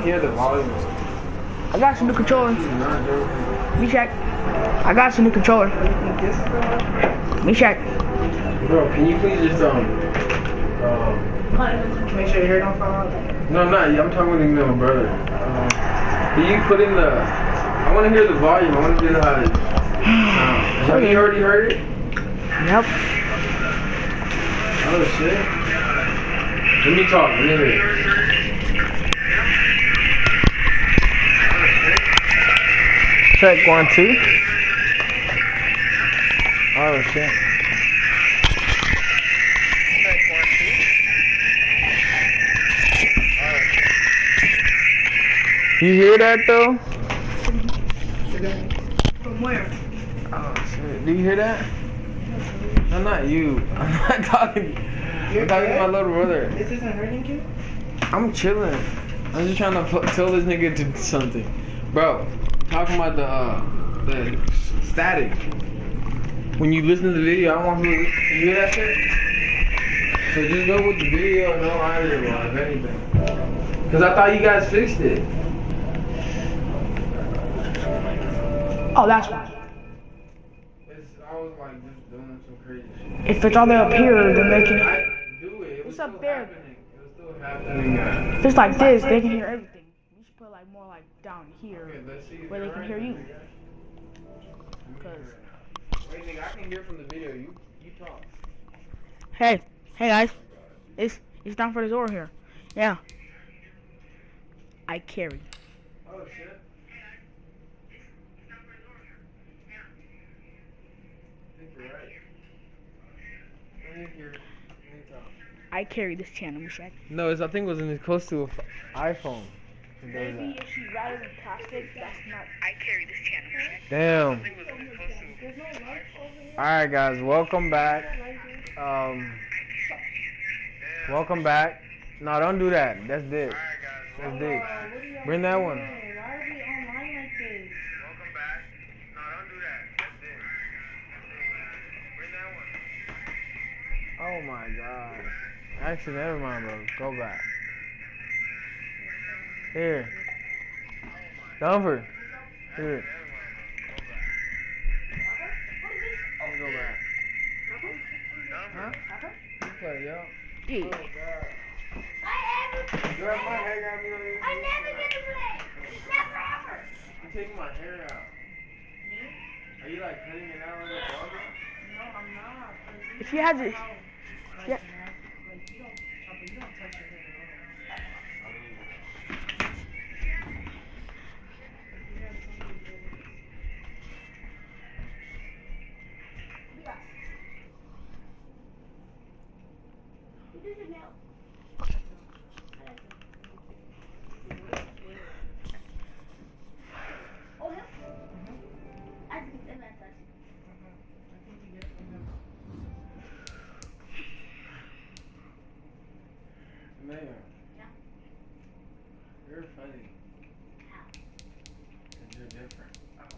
hear the volume. I got some new controller. Let me check. I got some new controller. Let me check. Bro, can you please just Make sure your hair don't fall out. No, I'm not. I'm talking with my brother. Can you put in the? I want to hear the volume. I want to hear how it sounds. Have you already heard it? Yep. Oh shit. Let me talk. Let me hear it. Check 1, 2. Oh shit. Check 1, 2. You hear that though? From where? Oh shit. Do you hear that? No, not you. I'm not talking. I'm talking to my little brother. This isn't hurting you? I'm chilling. I'm just trying to tell this nigga to do something. Bro, talking about the static. When you listen to the video, I want you to hear that shit. So just go with the video, no audio, if anything. Cause I thought you guys fixed it. Oh, that's why. I was like just doing some crazy shit. If it's all the way up here, then they can. I do it. It was It's up still there. happening. It was still happening. If it's like this, they can hear everything. You should put like more like down here, Okay, let's see where they can hear you. Wait, nigga, I can hear from the video. You talk. Hey guys, it's down for this order here. Yeah. I carry. Oh shit. I think you're right. Let me talk. I carry this channel, Michelle. No, I think it was close to an iPhone. Maybe if she's rather than plastic, that's not. I carry this channel, Michelle. Damn. Alright guys, welcome back. Welcome back. No, don't do that. That's dick. That's dick. Bring that one. Why are we online like this? Welcome back. No, don't do that. That's dick. Bring that one. Oh my god. Actually, never mind, bro. Go back. Here. Dumper. Here. Let me go back. Huh? Okay, yo. Yeah. Oh, God. Girl, my hair got me on this. I never get to play. Never ever. You taking my hair out. Me? Are you like cutting it out like a barber? No, I'm not. If you had to. Yeah. You don't touch your hair at all. Who does it now? Oh, him? I think it's that touch. Mayor. Yeah. You're funny. How? Because you're different. Oh,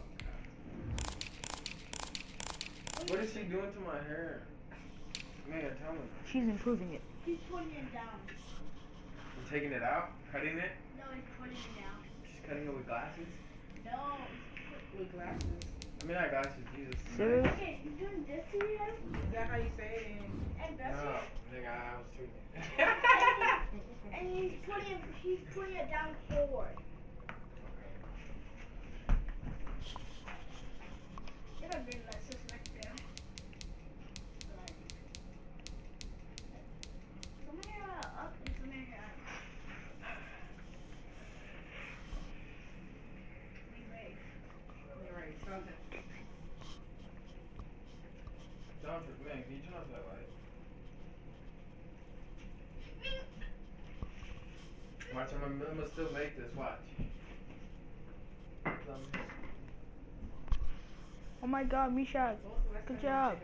God. What is she doing to my hair? Mayor, tell me. She's improving it. He's putting it down. You taking it out? Cutting it? No, he's putting it down. She's cutting it with glasses? No. With glasses. I mean, not glasses, Jesus. Serious? Okay, he's doing this to you. Is that how you say it? And that's No, it. nigga, I was tweaking. And he's putting it down forward. If I bring that just like there. Some hair up and some hair out. Man, can you turn off that light? Watch, I'm gonna still make this, watch. Oh my god, Misha. Good job.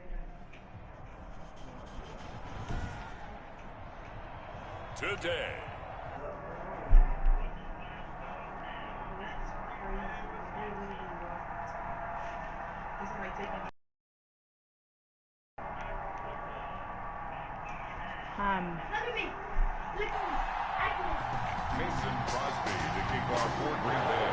Today. Look at me. Look at me. I can. Mason Crosby, the king for Green Bay.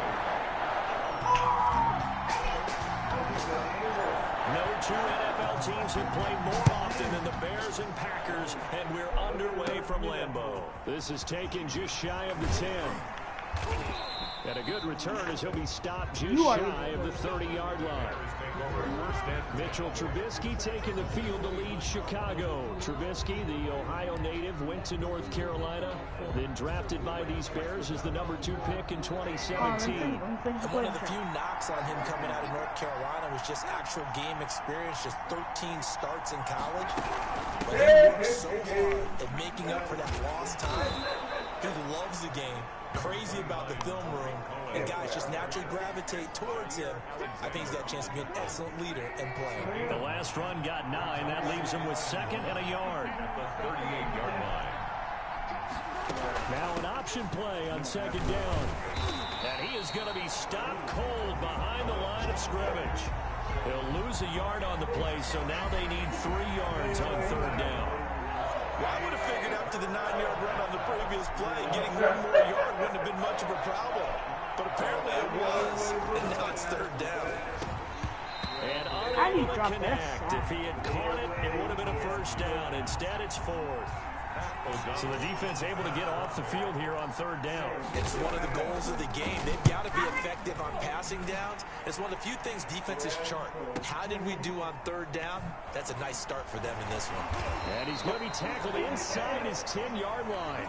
No two NFL teams have played more often than the Bears and Packers, and we're underway from Lambeau. This is taken just shy of the 10. And a good return as he'll be stopped just shy of the 30-yard line. Mitchell Trubisky taking the field to lead Chicago. Trubisky, the Ohio native, went to North Carolina, then drafted by these Bears as the #2 pick in 2017. And one of the few knocks on him coming out of North Carolina was just actual game experience, just 13 starts in college. But he worked so hard at making up for that lost time. He loves the game, crazy about the film room, and guys just naturally gravitate towards him. I think he's got a chance to be an excellent leader and player. The last run got 9. That leaves him with 2nd and a yard. At the 38-yard line. Now an option play on 2nd down. And he is going to be stopped cold behind the line of scrimmage. He'll lose a yard on the play, so now they need 3 yards on 3rd down. Well, I would have figured after the 9-yard run on the previous play, getting 1 more yard wouldn't have been much of a problem. But apparently it was, and now it's 3rd down. And unable to connect. If he had caught it, it would have been a 1st down. Instead, it's 4th. So the defense able to get off the field here on 3rd down. It's one of the goals of the game. They've got to be effective on passing downs. It's one of the few things defenses chart. How did we do on 3rd down? That's a nice start for them in this one. And he's going to be tackled inside his 10-yard line.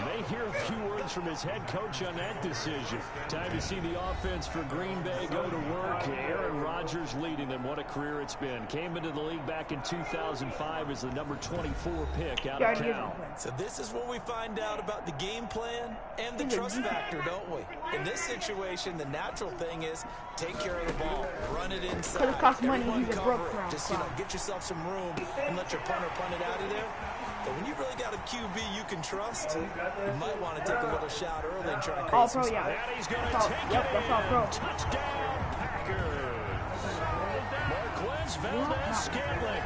May hear a few words from his head coach on that decision. Time to see the offense for Green Bay go to work. Aaron Rodgers leading them. What a career it's been. Came into the league back in 2005 as the #24 pick out of Cal. So this is where we find out about the game plan and the trust factor, don't we? In this situation, the natural thing is take care of the ball, run it inside, Because it costs money, everyone he's a cover broke it. Just, get yourself some room and let your punter punt it out of there. But when you really got a QB you can trust, you might want to take a little shot early and try and create some All-pro, yeah. And he's going to That's all, take yep, it that's all pro. Touchdown, Packers. Marquez Valdez-Scantling,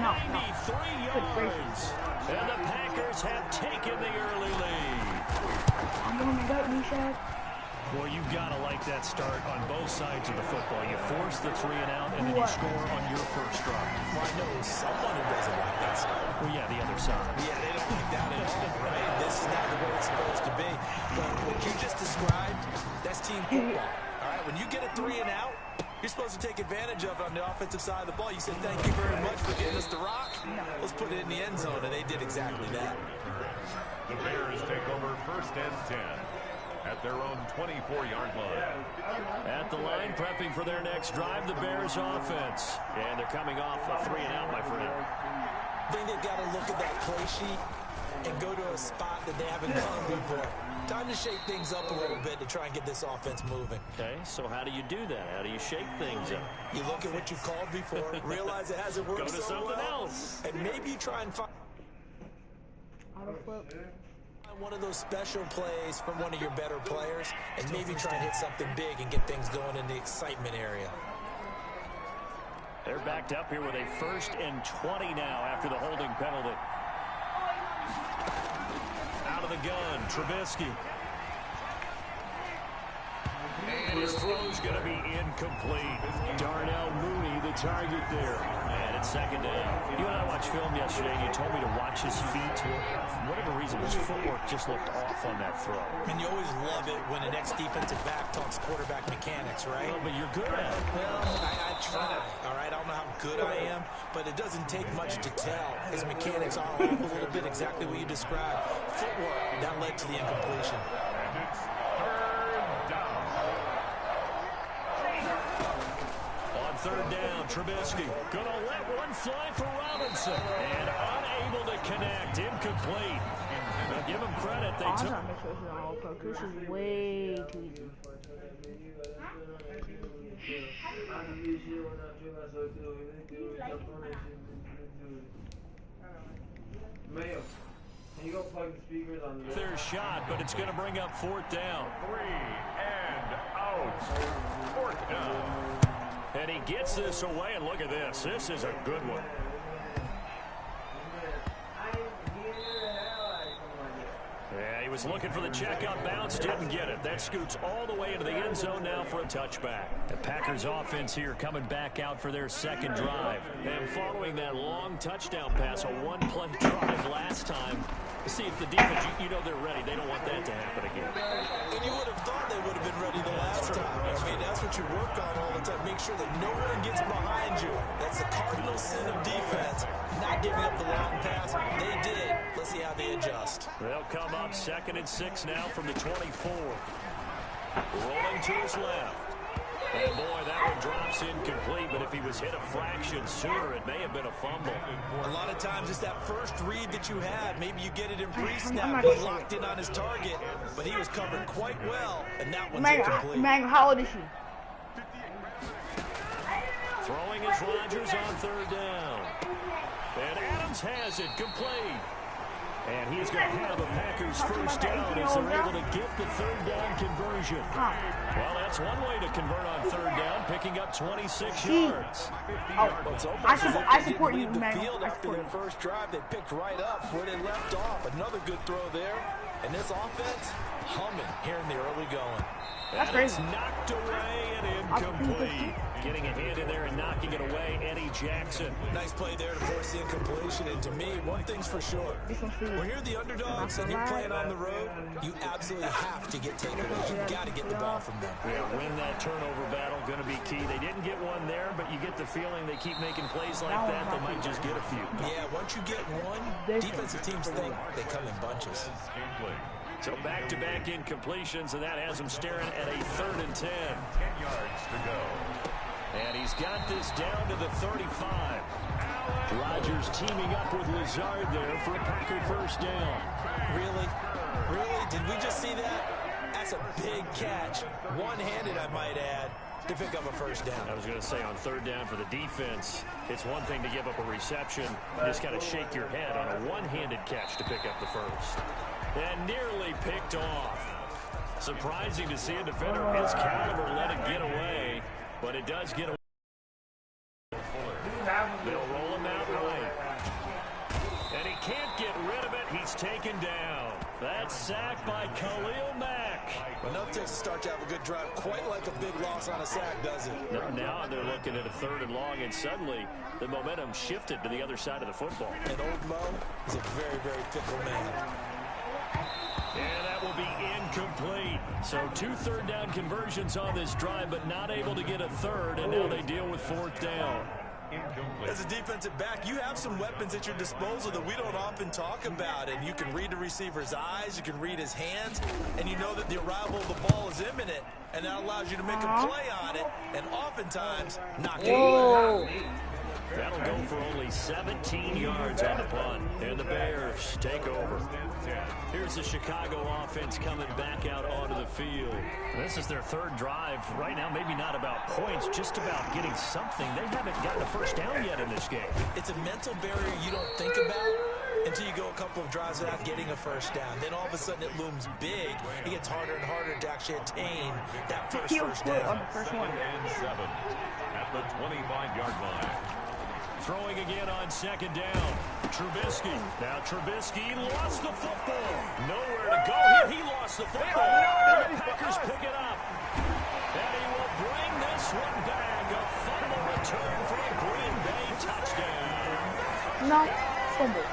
No. 93 yards. And the Packers have taken the early lead. I'm going to get me, Shaq. Well, you've got to like that start on both sides of the football. You force the 3 and out, and then you score on your first drive. Well, I know someone who doesn't like that start. Well, yeah, the other side. Yeah, they don't like that at all, right? This is not the way it's supposed to be. But what you just described, that's team football. All right, when you get a 3 and out, you're supposed to take advantage of it on the offensive side of the ball. You said, thank you very much for getting us the rock. Let's put it in the end zone, and they did exactly that. The Bears take over 1st and 10 at their own 24-yard line. At the line, prepping for their next drive, the Bears offense. And they're coming off a 3 and out, my friend. I think they've got to look at that play sheet and go to a spot that they haven't gone before. Time to shake things up a little bit to try and get this offense moving. Okay, so how do you do that? How do you shake things up? You look at what you've called before, realize it hasn't worked Go to so something well, else. and maybe you try and find Auto flip. one of those special plays from one of your better players, and maybe try and hit something big and get things going in the excitement area. They're backed up here with a 1st and 20 now after the holding penalty. Out of the gun, Trubisky. And his throw's going to be incomplete. Darnell Mooney, the target there. And it's 2nd down. You and I watched film yesterday, and you told me to watch his feet. For whatever reason, his footwork just looked off on that throw. And you always love it when an ex-defensive back talks quarterback mechanics, right? Well, but you're good at it. Well, I try, all right? I don't know how good I am, but it doesn't take much to tell. His mechanics are off a little bit, exactly what you described. Footwork, that led to the incompletion. And it's 3rd down. On 3rd down, Trubisky gonna let one fly for Robinson, and unable to connect, incomplete. Now give him credit, they I'm took. trying to make sure this is all pro. This is way too easy. Mayo, can you go plug the speakers on the Their shot, but it's gonna bring up 4th down. 3 and out. 4th down. And he gets this away, and look at this. This is a good one. Yeah, he was looking for the checkout bounce, didn't get it. That scoots all the way into the end zone now for a touchback. The Packers offense here coming back out for their second drive. And following that long touchdown pass, a one-play drive last time, see if the defense, you know they're ready. They don't want that to happen again. And you would have thought they would have been ready the last time. I mean, that's what you work on all the time. Make sure that no one gets behind you. That's the cardinal sin of defense, not giving up the long pass. They did. Let's see how they adjust. They'll come up 2nd and 6 now from the 24. Rolling to his left. And boy, that one drops incomplete, but if he was hit a fraction sooner, it may have been a fumble. A lot of times it's that first read that you had. Maybe you get it in pre-snap. He locked in on his target, but he was covered quite well, and that one's incomplete. Man, how old is he? Throwing is Rodgers on 3rd down. And Adams has it, complete. And he's going to have a Packers first down as they're able to get the 3rd down conversion. Well, that's one way to convert on 3rd down, picking up 26 yards. I support you, man. After their first drive, they picked right up where they left off. Another good throw there. And this offense, humming here in the early going. That's crazy. It's knocked away and incomplete. Getting a hand in there and knocking it away, Eddie Jackson. Nice play there to force the incompletion. And to me, one thing's for sure. When you're the underdogs and you're playing on the road, you absolutely have to get takeaways. You've got to get the ball from them. Yeah, win that turnover battle, going to be key. They didn't get one there, but you get the feeling they keep making plays like that, they might just get a few. Yeah, once you get one, defensive teams think they come in bunches. So back-to-back incompletions, and that has him staring at a 3rd and 10. 10 yards to go. And he's got this down to the 35. Rodgers teaming up with Lazard there for a Packer first down. Really? Really? Did we just see that? That's a big catch. One-handed, I might add, to pick up a first down. I was going to say on 3rd down for the defense, it's one thing to give up a reception. You just got to shake your head on a one-handed catch to pick up the first. And nearly picked off. Surprising to see a defender of his caliber let it get away, but it does get away. They'll roll him out right. And he can't get rid of it. He's taken down. That's sacked by Khalil Mack. Enough to start to have a good drive, quite like a big loss on a sack, does it? Now they're looking at a 3rd and long, and suddenly the momentum shifted to the other side of the football. And old Mo is a very, very fickle man. And that will be incomplete. So 2 3rd down conversions on this drive, but not able to get a 3rd, and now they deal with 4th down. As a defensive back, you have some weapons at your disposal that we don't often talk about, and you can read the receiver's eyes, you can read his hands, and you know that the arrival of the ball is imminent, and that allows you to make a play on it, and oftentimes knock it away. That'll go for only 17 yards on the punt, and the Bears take over. Here's the Chicago offense coming back out onto the field. This is their 3rd drive. Right now, maybe not about points, just about getting something. They haven't gotten a first down yet in this game. It's a mental barrier you don't think about until you go a couple of drives without getting a first down. Then all of a sudden it looms big. It gets harder and harder to actually attain that first down. And 7 at the 25-yard line. Throwing again on 2nd down. Trubisky. Now Trubisky lost the football. Nowhere to go here. He lost the football. And the Packers pick it up. And he will bring this one back. A fumble return for a Green Bay touchdown. No, fumble.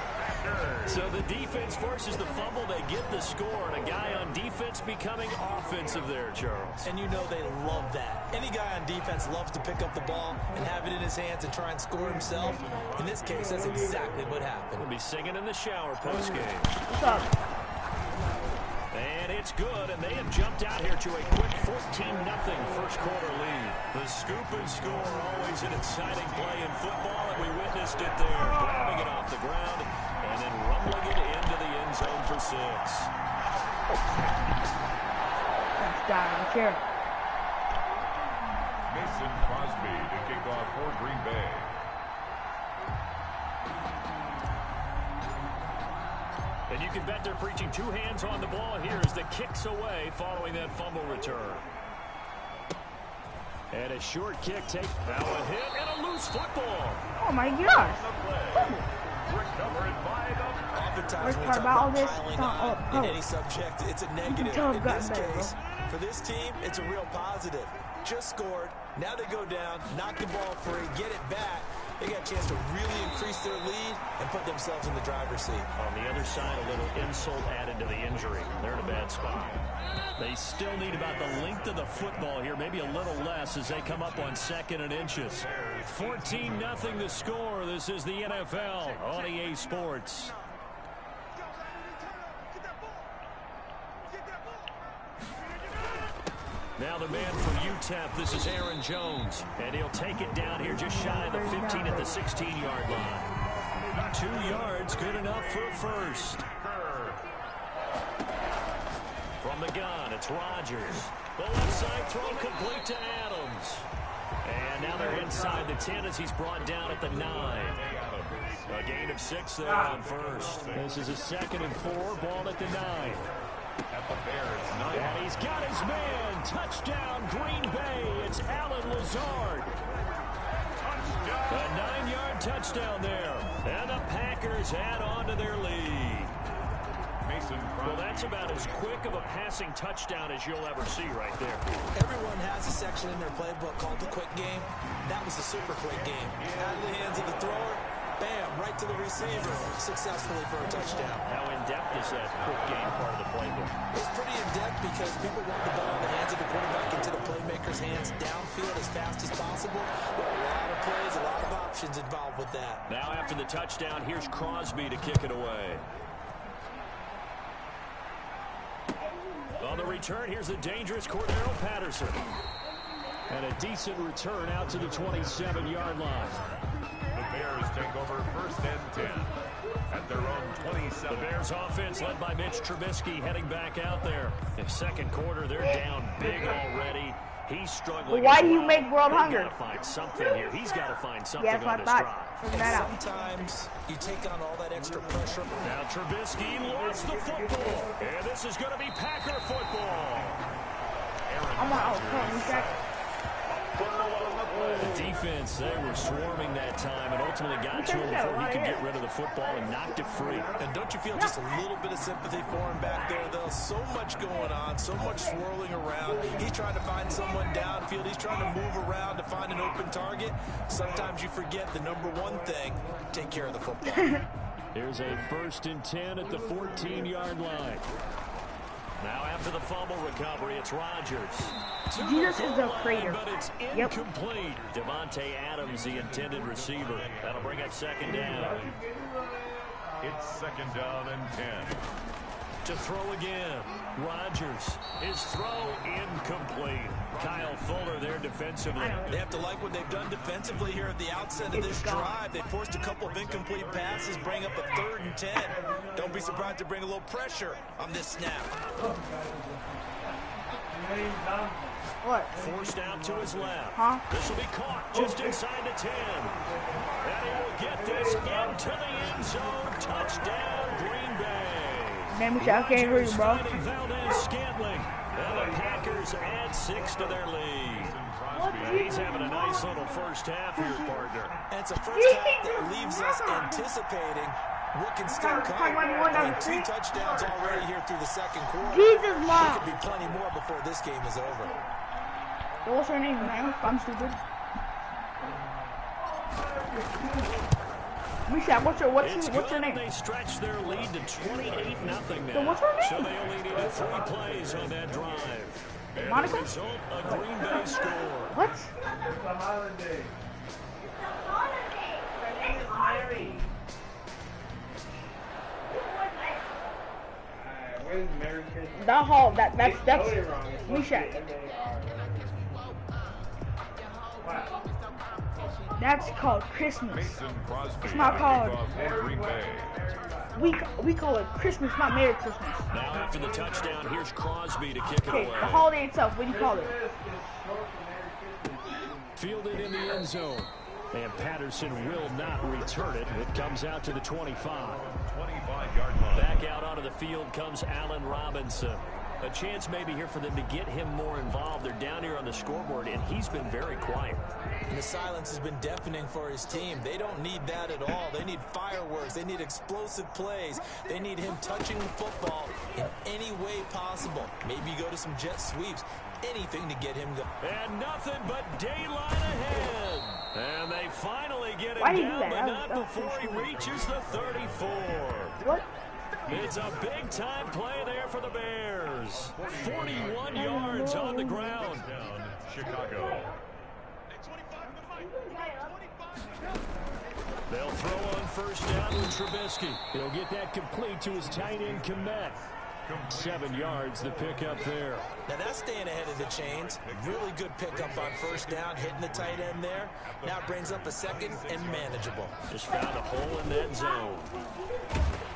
So the defense forces the fumble. They get the score. And a guy on defense becoming offensive there, Charles. And you know they love that. Any guy on defense loves to pick up the ball and have it in his hands and try and score himself. In this case, that's exactly what happened. We'll be singing in the shower postgame. What's up? And it's good, and they have jumped out here to a quick 14-0 first quarter lead. The scoop and score, always an exciting play in football, and we witnessed it there. Grabbing it off the ground and then rumbling it into the end zone for 6. Down on the chair. Mason Crosby to kick off for Green Bay. And you can bet they're preaching 2 hands on the ball here as the kicks away following that fumble return. And a short kick take. Now a hit and a loose football. Oh my gosh. Recovered by the Oftentimes, Worst when part we about all talk this, piling it's not on all in pro. any subject, it's a negative. tell In I've gotten this better, case, for this team, it's a real positive. Just scored. Now they go down, knock the ball free, get it back. They got a chance to really increase their lead and put themselves in the driver's seat. On the other side, a little insult added to the injury. They're in a bad spot. They still need about the length of the football here, maybe a little less as they come up on 2nd and inches. 14-0 the score. This is the NFL on EA Sports. Now the man from UTEP, this is Aaron Jones. And he'll take it down here just shy of the 15 at the 16-yard line. 2 yards, good enough for a first. From the gun, it's Rodgers. The left side throw complete to Adams. And now they're inside the 10 as he's brought down at the 9. A gain of 6 there on first. This is a 2nd and 4, ball at the 9. at the Bears 9. And he's got his man. Touchdown, Green Bay. It's Alan Lazard. A 9-yard touchdown there. And the Packers add on to their lead. Well, that's about as quick of a passing touchdown as you'll ever see right there. Everyone has a section in their playbook called the quick game. That was the super quick game. Out of the hands of the thrower, bam, right to the receiver, successfully for a touchdown. How in-depth is that quick game part of the playbook? It's pretty in-depth because people want the ball in the hands of the quarterback into the playmaker's hands downfield as fast as possible. There are a lot of plays, a lot of options involved with that. Now after the touchdown, here's Crosby to kick it away. On the return, here's the dangerous Cordero Patterson. And a decent return out to the 27-yard line. The Bears take over 1st and 10 at their own 27. The Bears offense led by Mitch Trubisky heading back out there. In second quarter, they're down big already. He's struggling. Why do you make World Hunger? He's got to find something here. He's got to find something Yes, on I this thought. drive. Figure that out. Sometimes you take on all that extra pressure. Now Trubisky lost the football. And this is going to be Packer football. I'm on out. The defense, they were swarming that time and ultimately got to him before he could get rid of the football and knocked it free. And don't you feel just a little bit of sympathy for him back there, though? So much going on, so much swirling around. He's trying to find someone downfield. He's trying to move around to find an open target. Sometimes you forget the number one thing, take care of the football. Here's a 1st and 10 at the 14-yard line. Now after the fumble recovery, it's Rodgers. Jesus is a traitor. But it's incomplete. Devontae Adams, the intended receiver. That'll bring up 2nd down. It's 2nd down and 10. To throw again. Rodgers. His throw incomplete. Kyle Fuller there defensively. They have to like what they've done defensively here at the outset of this drive. They forced a couple of incomplete passes, bring up a 3rd and 10. Don't be surprised to bring a little pressure on this snap. What? Forced out to his left. Huh? This will be caught just inside the 10. And he will get this into the end zone. Touchdown, Green Bay. Man, we shot can't hear you, bro. Valdez-Scantling. And the Packers add 6 to their lead. He's having a nice little first half here, partner. And it's a first half that leaves us anticipating what can still come. And 2 touchdowns already here through the second quarter. Jesus, There Mom. could be plenty more before this game is over. Yo, what's her name, man? I'm stupid. Misha, what's your name? They stretch their lead to 28-0 now. So what's her name? So they only needed 3 plays on that drive. And Monica? the result, a Green Bay score. What? It's a holiday. Where's Merry Christmas? That hall, that's Totally wrong. It's Misha. Wow. That's called Christmas. Mason Crosby It's not called- for Green Bay. We call it Christmas, not Merry Christmas. Now after the touchdown, here's Crosby to kick it Okay, away. the holiday itself, what do you call it? Fielded in the end zone. And Patterson will not return it. It comes out to the 25. 25-yard line. Back out onto the field comes Allen Robinson. A chance maybe here for them to get him more involved. They're down here on the scoreboard, and he's been very quiet. And the silence has been deafening for his team. They don't need that at all. They need fireworks. They need explosive plays. They need him touching the football in any way possible. Maybe go to some jet sweeps. Anything to get him going. And nothing but daylight ahead. And they finally get him Why do you down, do but that? not before he reaches the 34. What? It's a big-time play there for the Bears. 41 yards on the ground. Down, Chicago. They'll throw on first down with Trubisky. He'll get that complete to his tight end, Komet. 7 yards the pickup there. Now that's staying ahead of the chains. Really good pickup on first down, hitting the tight end there. Now brings up a second and manageable. Just found a hole in that zone.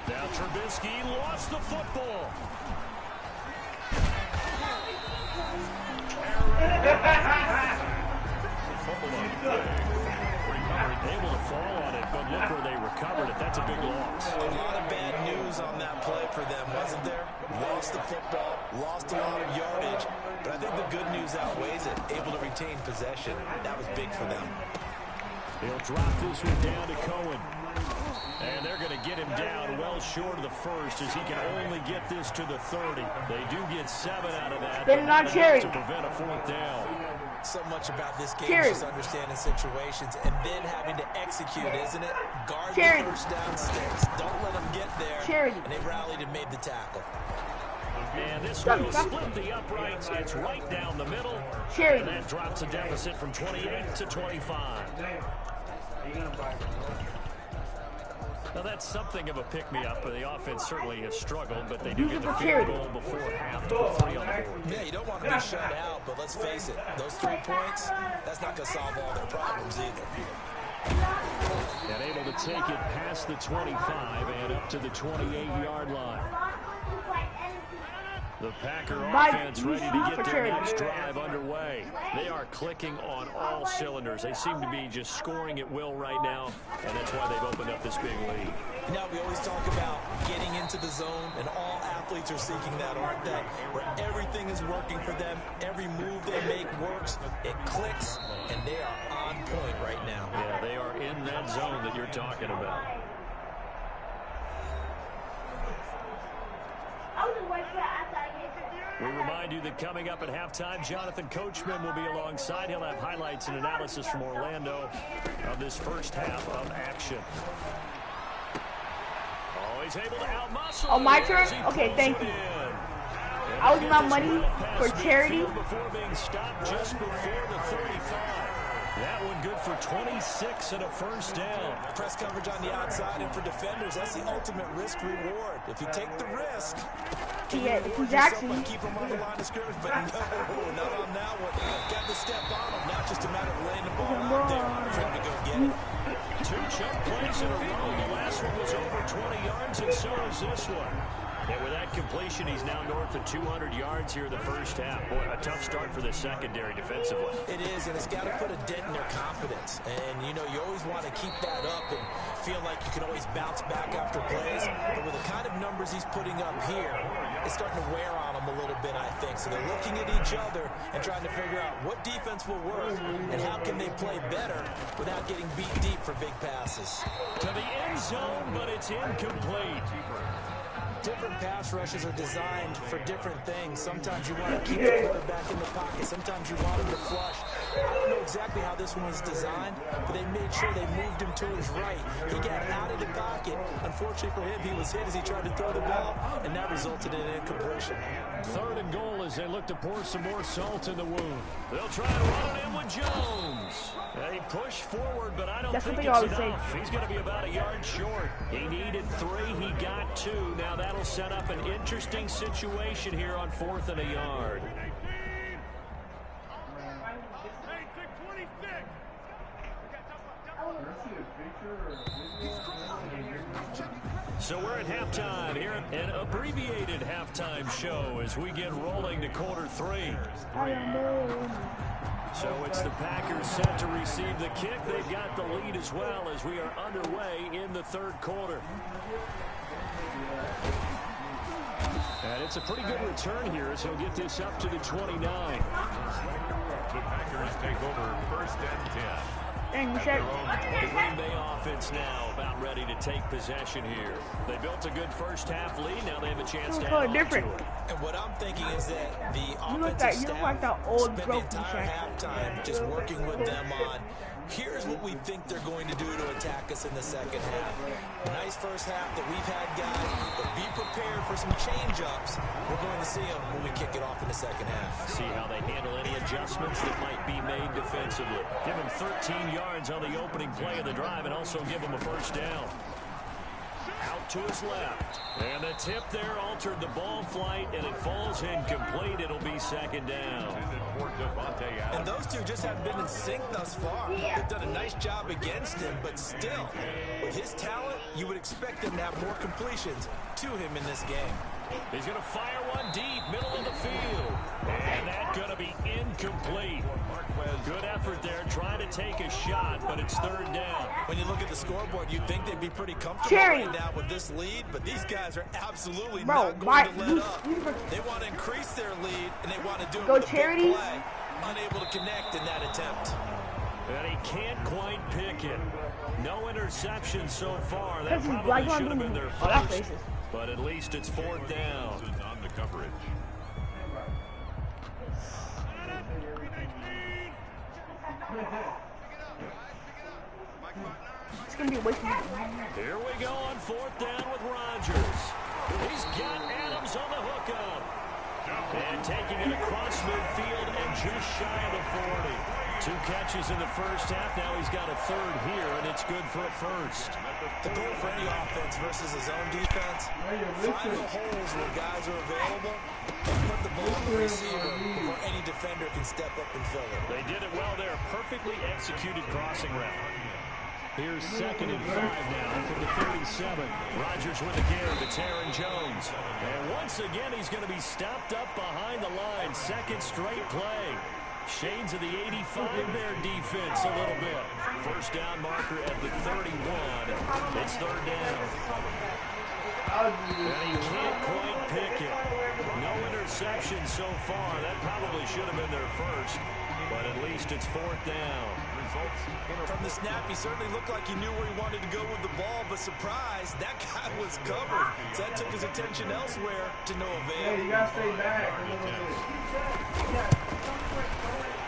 Now Trubisky lost the football. Able to fall on it, but look where they recovered it. That's a big loss. A lot of bad news on that play for them, wasn't there? Lost the football, lost a lot of yardage, but I think the good news outweighs it. Able to retain possession. That was big for them. He'll drop this one down to Cohen. And they're going to get him down well short of the first as he can only get this to the 30. They do get 7 out of that. They're not cherry. To prevent a fourth down. So much about this game is just understanding situations and then having to execute, isn't it? Guard the first down sticks. Don't let them get there. And they rallied and made the tackle. And this will split the uprights. It's right down the middle. And that drops a deficit from 28 to 25. Now that's something of a pick-me-up. The offense certainly has struggled, but they do get the field goal before half to put 3 on the board. Yeah, you don't want to be shut out, but let's face it, those 3 points, that's not going to solve all their problems either. And able to take it past the 25 and up to the 28-yard line. The Packer offense ready to get their next drive underway. They are clicking on all cylinders. They seem to be just scoring at will right now, and that's why they've opened up this big lead. You know, we always talk about getting into the zone, and all athletes are seeking that, aren't they? Where everything is working for them, every move they make works, it clicks, and they are on point right now. Yeah, they are in that zone that you're talking about. We remind you that coming up at halftime, Jonathan Coachman will be alongside. He'll have highlights and analysis from Orlando of this first half of action. Oh, he's able to outmuscle. Oh, my turn? Okay, thank you. I was my money for charity. Before being stopped just before the 35. That one good for 26 and a first down. Press coverage on the outside, and for defenders, that's the ultimate risk reward. If you take the risk, Yeah, he's actually keep him on the line of scrimmage, but no, not on that one. Got the step on him. Now just a matter of laying the ball out there for him to go get it. 2 chunk plays in a row. The last one was over 20 yards, and so is this one. And with that completion, he's now north of 200 yards here in the first half. Boy, a tough start for the secondary defensively. It is, and it's got to put a dent in their confidence. And, you know, you always want to keep that up and feel like you can always bounce back after plays. But with the kind of numbers he's putting up here, it's starting to wear on them a little bit, I think. So they're looking at each other and trying to figure out what defense will work and how can they play better without getting beat deep for big passes. To the end zone, but it's incomplete. Different pass rushes are designed for different things. Sometimes you want to keep the quarterback in the pocket. Sometimes you want him to flush. I don't know exactly how this one was designed, but they made sure they moved him to his right. He got out of the pocket. Unfortunately for him, he was hit as he tried to throw the ball, and that resulted in an incompletion. 3rd and goal as they look to pour some more salt in the wound. They'll try to run it in with Jones. They push forward, but I don't think it's enough. He's going to be about a yard short. He needed 3. He got 2. Now that'll set up an interesting situation here on 4th and a yard. So we're at halftime here, an abbreviated halftime show as we get rolling to quarter 3. So it's the Packers set to receive the kick. They've got the lead as well as we are underway in the 3rd quarter. And it's a pretty good return here as he'll get this up to the 29. The Packers take over 1st and 10. Dang, we said. The Green Bay offense now about ready to take possession here. They built a good first half lead. Now they have a chance to add on different. to it. And what I'm thinking is that the like offensive that- you look like that staff old spent the broken entire shack. halftime just working with them on here's what we think they're going to do to attack us in the second half. Nice first half that we've had, guys, but be prepared for some change-ups. We're going to see them when we kick it off in the second half. See how they handle any adjustments that might be made defensively. Give him 13 yards on the opening play of the drive and also give him a first down. Out to his left. And the tip there altered the ball flight, and it falls incomplete. It'll be second down. And those two just haven't been in sync thus far. They've done a nice job against him, but still, with his talent, you would expect him to have more completions to him in this game. He's going to fire one deep, middle of the field. And that's going to be incomplete. Good effort there, trying to take a shot, but it's third down. When you look at the scoreboard, you'd think they'd be pretty comfortable right now with this lead, but these guys are absolutely not going to let up. They want to increase their lead, and they want to do it with a big play. Unable to connect in that attempt. And he can't quite pick it. No interception so far. That probably should have been their first. But at least it's fourth down. On the coverage. It's going to be a waste of time. Here we go on fourth down with Rodgers. He's got Adams on the hookup. And taking it across midfield and just shy of the 40. 2 catches in the first half. Now he's got a third here, and it's good for a first. The goal for any offense versus his own defense, find the holes where guys are available and put the ball on the receiver before any defender can step up and fill it. They did it well there. Perfectly executed crossing route. Here's 2nd and 5 now from the 37. Rodgers with a give to Aaron Jones. And once again, he's going to be stopped up behind the line. Second straight play. Shades of the 85 Bear defense a little bit. First down marker at the 31. It's third down. And he can't quite pick it. No interception so far. That probably should have been their first. But at least it's fourth down. From the snap, he certainly looked like he knew where he wanted to go with the ball, but surprise, that guy was covered. So that took his attention elsewhere to no avail. Hey, you gotta stay back.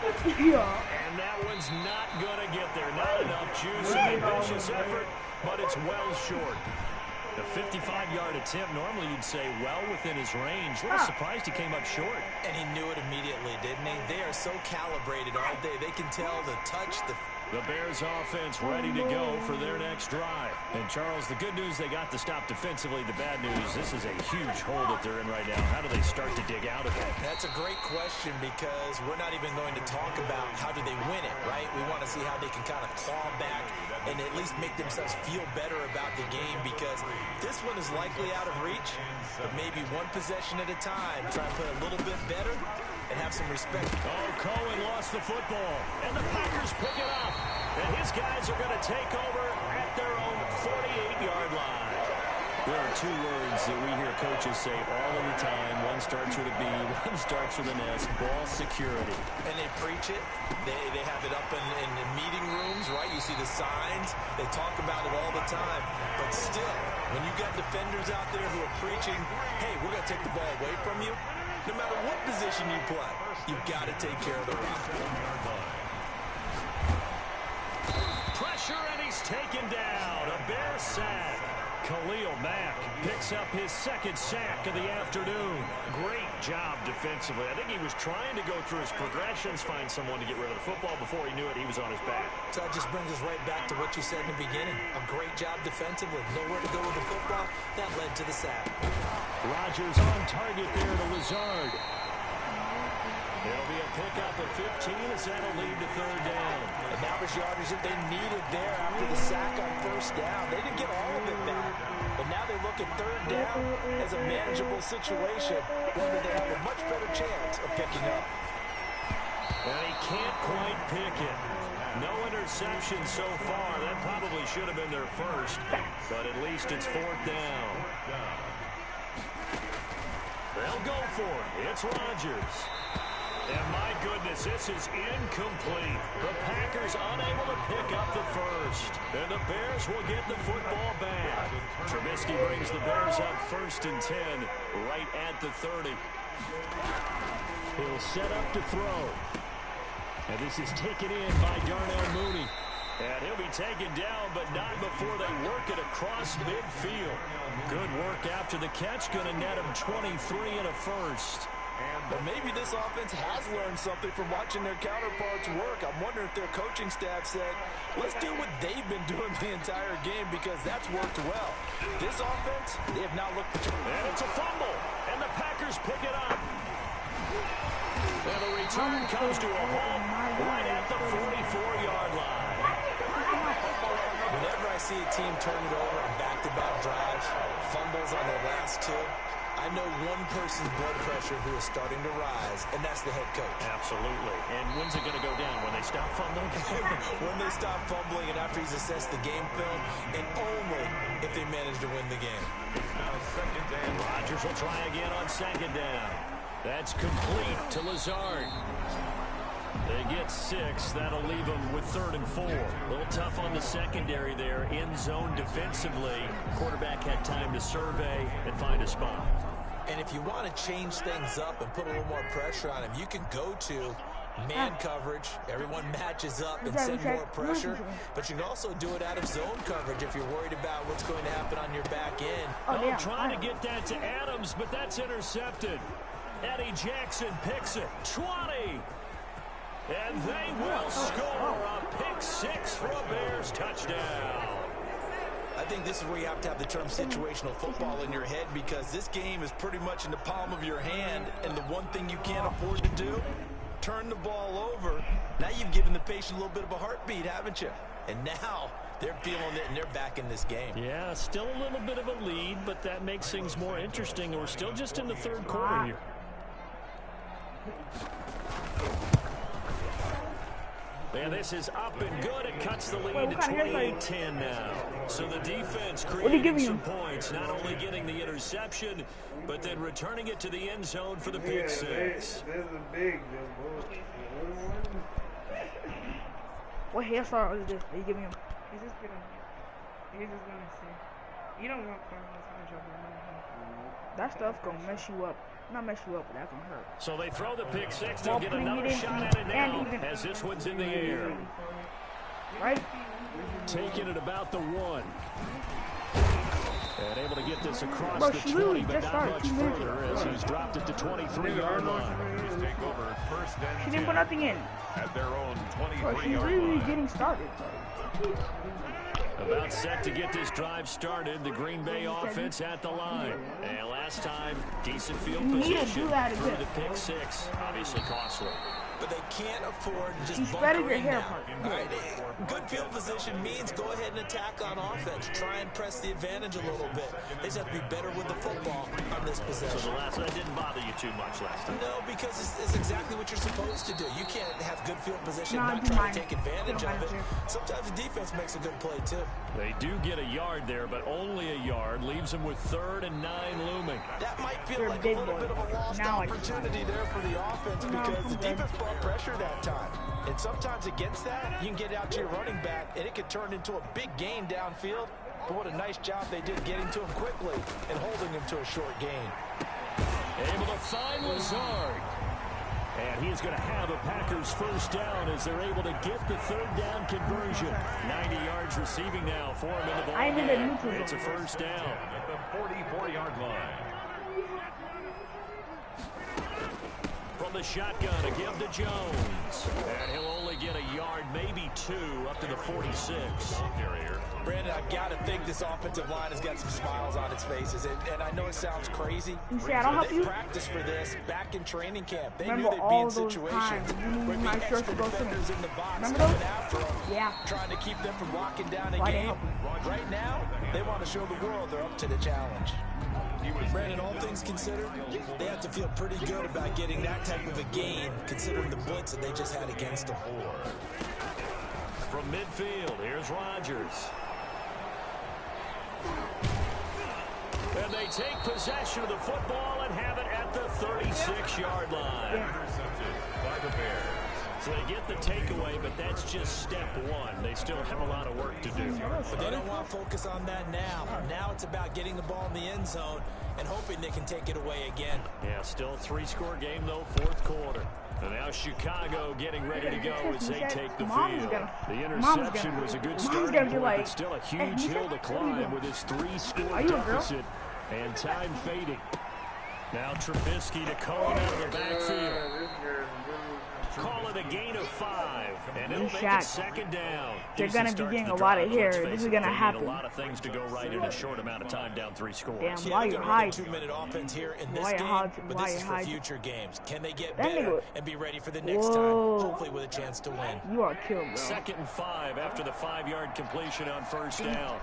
And that one's not going to get there. Not enough juice. An ambitious effort, but it's well short. The 55-yard attempt, normally you'd say well within his range. A little surprised he came up short. And he knew it immediately, didn't he? They are so calibrated, aren't they? They can tell the touch, The Bears offense ready to go for their next drive. And Charles, the good news, they got the stop defensively. The bad news, this is a huge hole that they're in right now. How do they start to dig out of it? That's a great question because we're not even going to talk about how do they win it, right? We want to see how they can kind of claw back and at least make themselves feel better about the game because this one is likely out of reach, but maybe one possession at a time. Try and play a little bit better and have some respect. Oh, Cohen lost the football, and the Packers pick it up. And his guys are going to take over at their own 48-yard line. There are 2 words that we hear coaches say all of the time. One starts with a B, one starts with an S, ball security. And they preach it. They have it up in the meeting rooms, right? You see the signs. They talk about it all the time. But still, when you got defenders out there who are preaching, hey, we're going to take the ball away from you, no matter what position you play, you've got to take care of the run. Pressure, and he's taken down. A Bear sack. Khalil Mack picks up his 2nd sack of the afternoon. Great job defensively. I think he was trying to go through his progressions, find someone to get rid of the football. Before he knew it, he was on his back. So that just brings us right back to what you said in the beginning. A great job defensively. Nowhere to go with the football. That led to the sack. Rodgers on target there to Lazard. It'll be a pickup of 15 as that'll lead to third down. And that was yardage that they needed there after the sack on first down. They didn't get all of it back. But now they look at third down as a manageable situation, one that they have a much better chance of picking up. And he can't quite pick it. No interception so far. That probably should have been their first. But at least it's fourth down. They'll go for it. It's Rodgers. And my goodness, this is incomplete. The Packers unable to pick up the first. And the Bears will get the football back. Trubisky brings the Bears up 1st and 10, right at the 30. He'll set up to throw. And this is taken in by Darnell Mooney. And he'll be taken down, but not before they work it across midfield. Good work after the catch. Going to net him 23 and a first. But maybe this offense has learned something from watching their counterparts work. I'm wondering if their coaching staff said, let's do what they've been doing the entire game, because that's worked well. This offense, they have not looked... And it's a fumble, and the Packers pick it up. And the return comes to a halt right at the 44-yard line. Whenever I see a team turn it over in back-to-back drives, fumbles on their last two, I know one person's blood pressure who is starting to rise, and that's the head coach. Absolutely. And when's it going to go down? When they stop fumbling? When they stop fumbling and after he's assessed the game film, and only if they manage to win the game. Rodgers will try again on 2nd down. That's complete to Lazard. They get 6. That'll leave them with 3rd and 4. A little tough on the secondary there. In zone defensively. Quarterback had time to survey and find a spot. And if you want to change things up and put a little more pressure on him, you can go to man coverage. Everyone matches up and send more pressure. But you can also do it out of zone coverage if you're worried about what's going to happen on your back end. Trying to get that to Adams, but that's intercepted. Eddie Jackson picks it. 20. And they will score a pick 6 for a Bears touchdown. I think this is where you have to have the term situational football in your head, because this game is pretty much in the palm of your hand, and the one thing you can't afford to do, turn the ball over. Now you've given the patient a little bit of a heartbeat, haven't you? And now they're feeling it, and they're back in this game. Yeah, still a little bit of a lead, but that makes things more interesting. We're still just in the 3rd quarter here. And this is up and good. It cuts the lead to 28-10 now. So the defense creating some points, not only getting the interception, but then returning it to the end zone for the pick 6. There's a big What hairstyle is this? Are you giving him? He's just gonna see. You don't want Carlos to jump. That stuff gonna mess you up. Not mess you up, but that can hurt. So they throw the pick 6. They'll get another shot at it now as this one's in the air. Right? Taking it about the 1. And able to get this across the 20, but not much further as he's dropped it to 23-yard line. She didn't put nothing in. At their own 23-yard She's really getting started. About set to get this drive started. The Green Bay offense at the line. And last time, decent field position through the pick 6. Obviously costly. But they can't afford to just bunker in hair now. part. Right? Good field position means go ahead and attack on offense. Try and press the advantage a little bit. They just have to be better with the football on this possession. So the last that didn't bother you too much last time? No, because it's exactly what you're supposed to do. You can't have good field position and not try to take advantage of it. Sometimes the defense makes a good play, too. They do get a yard there, but only a yard. Leaves them with 3rd and 9 looming. That might feel like a little bit of a lost opportunity there for the offense, because the defense brought pressure that time. And sometimes against that, you can get out to your running back, and it could turn into a big gain downfield. But what a nice job they did getting to him quickly and holding him to a short gain. Able to find Lazard. And he's going to have a Packers 1st down as they're able to get the 3rd down conversion. 90 yards receiving now for him in the ball game. It's a 1st down. At the 44-yard line. From the shotgun, a give to Jones. And he'll only get a yard, maybe 2, up to the 46. Brandon, I've got to think this offensive line has got some smiles on its faces. And I know it sounds crazy. You say I don't help you? They practiced for this back in training camp. They Remember knew they'd be all in those situations times where my shirt would go to defenders in the box Remember coming those? after them, Yeah. trying to keep them from locking down a Why game. didn't help Right now, they want to show the world they're up to the challenge. Brandon, all things considered, they have to feel pretty good about getting that type of a gain, considering the blitz that they just had against them. From midfield, here's Rodgers. And they take possession of the football and have it at the 36-yard line. Intercepted by the Bears. So they get the takeaway, but that's just step one. They still have a lot of work to do. But they don't want to focus on that now. Now it's about getting the ball in the end zone and hoping they can take it away again. Yeah, still a 3-score game, though, fourth quarter. And now Chicago getting ready to go as they take the field. The interception was a good starting point, but still a huge hill to climb with his 3-score deficit and time fading. Now Trubisky to Cohen out of the backfield. Call it a gain of 5, and it'll make it second down. They're going to be getting a lot of here. This is going to happen. A lot of things to go right in a short amount of time, down 3 scores. Damn, why you hide? 2-minute offense here in this game, but this is for future games. Can they get better and be ready for the next time? Hopefully with a chance to win. You are killed, bro. 2nd and 5 after the 5-yard completion on first down.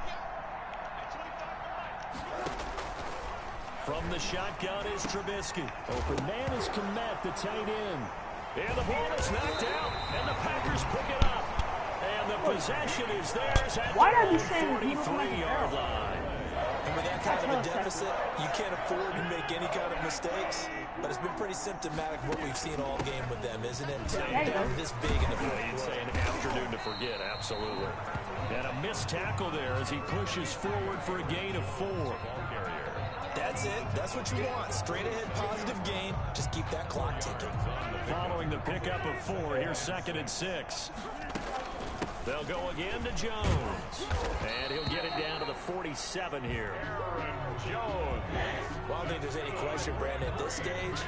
From the shotgun is Trubisky. Open man is Komet, the tight end. And the ball is knocked out, and the Packers pick it up. And the possession is theirs at the 43-yard line. And with that kind of a deficit, you can't afford to make any kind of mistakes. But it's been pretty symptomatic of what we've seen all game with them, isn't it? Down this big in the fourth quarter. You'd say an afternoon to forget, absolutely. And a missed tackle there as he pushes forward for a gain of 4. That's it. That's what you want. Straight ahead positive gain. Just keep that clock ticking. Following the pickup of 4, here's 2nd and 6. They'll go again to Jones. And he'll get it down to the 47 here. Jones. Well, I don't think there's any question, Brandon, at this stage,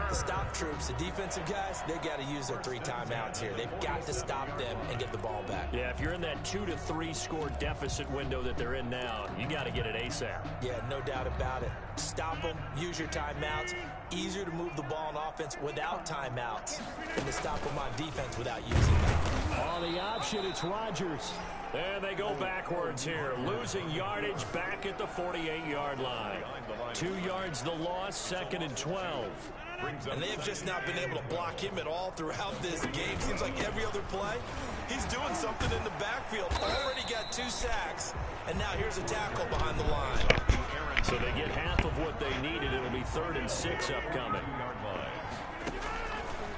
the stop troops, the defensive guys, they got to use their 3 timeouts here. They've got to stop them and get the ball back. Yeah, if you're in that 2 to 3 score deficit window that they're in now, you got to get it ASAP. Yeah, no doubt about it. Stop them, use your timeouts. Easier to move the ball on offense without timeouts than to stop them on defense without using them. On the option, it's Rodgers. And they go backwards here, losing yardage back at the 48-yard line. 2 yards the loss, 2nd and 12. And they have just not been able to block him at all throughout this game. Seems like every other play, he's doing something in the backfield. Already got 2 sacks, and now here's a tackle behind the line. So they get half of what they needed. It'll be 3rd and 6 upcoming.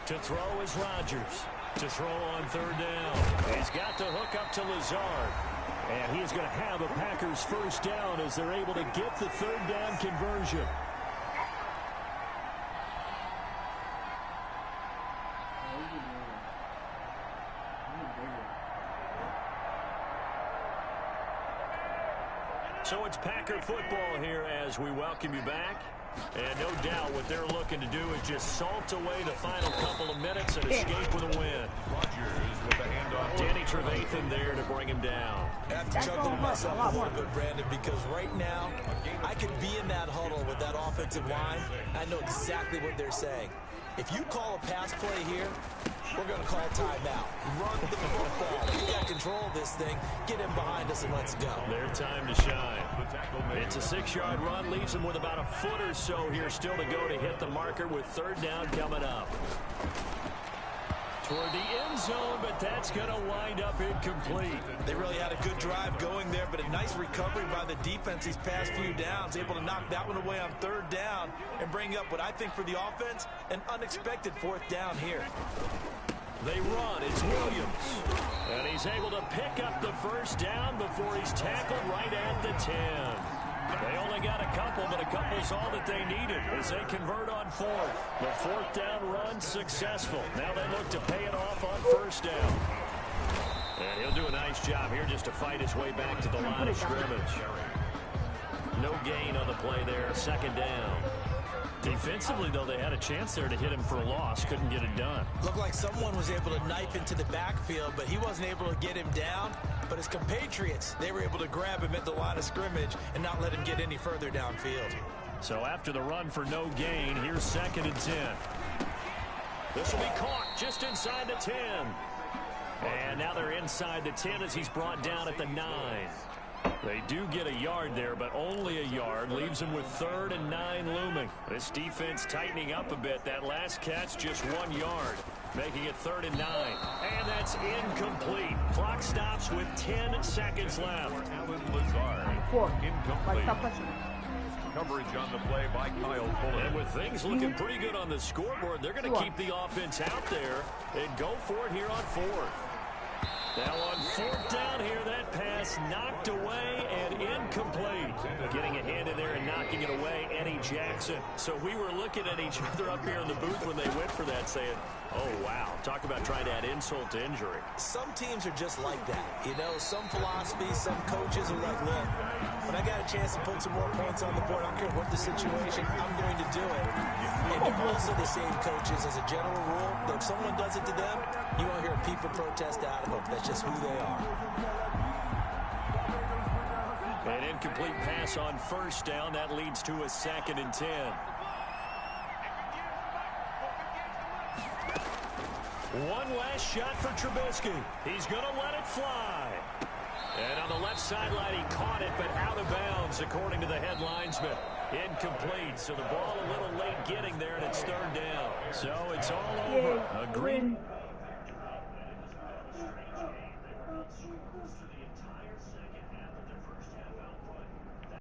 To throw is Rodgers. To throw on 3rd down. He's got the hook up to Lazard. And he's going to have a Packers first down as they're able to get the 3rd down conversion. So it's Packer football here as we welcome you back. And no doubt what they're looking to do is just salt away the final couple of minutes and escape with a win. Rodgers with the handoff. Danny Trevathan there to bring him down. I have to chuckle to myself a little bit, Brandon, because right now I could be in that huddle with that offensive line. I know exactly what they're saying. If you call a pass play here, we're going to call timeout. Run the football. We got control of this thing. Get him behind us and let's go. Their time to shine. It's a 6-yard run. Leaves them with about a foot or so here still to go to hit the marker with 3rd down coming up. Toward the end zone, but that's going to wind up incomplete. They really had a good drive going there, but a nice recovery by the defense these past few downs, able to knock that one away on 3rd down and bring up what I think for the offense, an unexpected 4th down here. They run. It's Williams. And he's able to pick up the first down before he's tackled right at the 10. They only got a couple, but a couple's all that they needed as they convert on 4th. The 4th down run successful. Now they look to pay it off on first down. And he'll do a nice job here just to fight his way back to the line of scrimmage. No gain on the play there. 2nd down. Defensively, though, they had a chance there to hit him for a loss. Couldn't get it done. Looked like someone was able to knife into the backfield, but he wasn't able to get him down. But his compatriots, they were able to grab him at the line of scrimmage and not let him get any further downfield. So after the run for no gain, here's 2nd and 10. This will be caught just inside the 10. And now they're inside the 10 as he's brought down at the 9. They do get a yard there, but only a yard. Leaves them with 3rd and 9 looming. This defense tightening up a bit. That last catch, just 1 yard, making it 3rd and 9. And that's incomplete. Clock stops with 10 seconds left. Alan Lazard. Like, Incomplete. stop pressing. coverage on the play by Kyle Fuller. And with things looking pretty good on the scoreboard, they're going to keep the offense out there and go for it here on fourth. Now on fourth down here, that pass knocked away and incomplete. Getting a hand in there and knocking it away, Eddie Jackson. So we were looking at each other up here in the booth when they went for that, saying, oh, wow. Talk about trying to add insult to injury. Some teams are just like that. You know, some philosophies, some coaches are like, look, when I got a chance to put some more points on the board, I don't care what the situation, I'm going to do it. And they're also the same coaches as a general rule that if someone does it to them, you won't hear a peep or protest out of them. That's just who they are. An incomplete pass on first down. That leads to a 2nd and 10. One last shot for Trubisky. He's going to let it fly. And on the left sideline, he caught it, but out of bounds, according to the head linesman. Incomplete, so the ball a little late getting there, and it's 3rd down. So it's all over. A green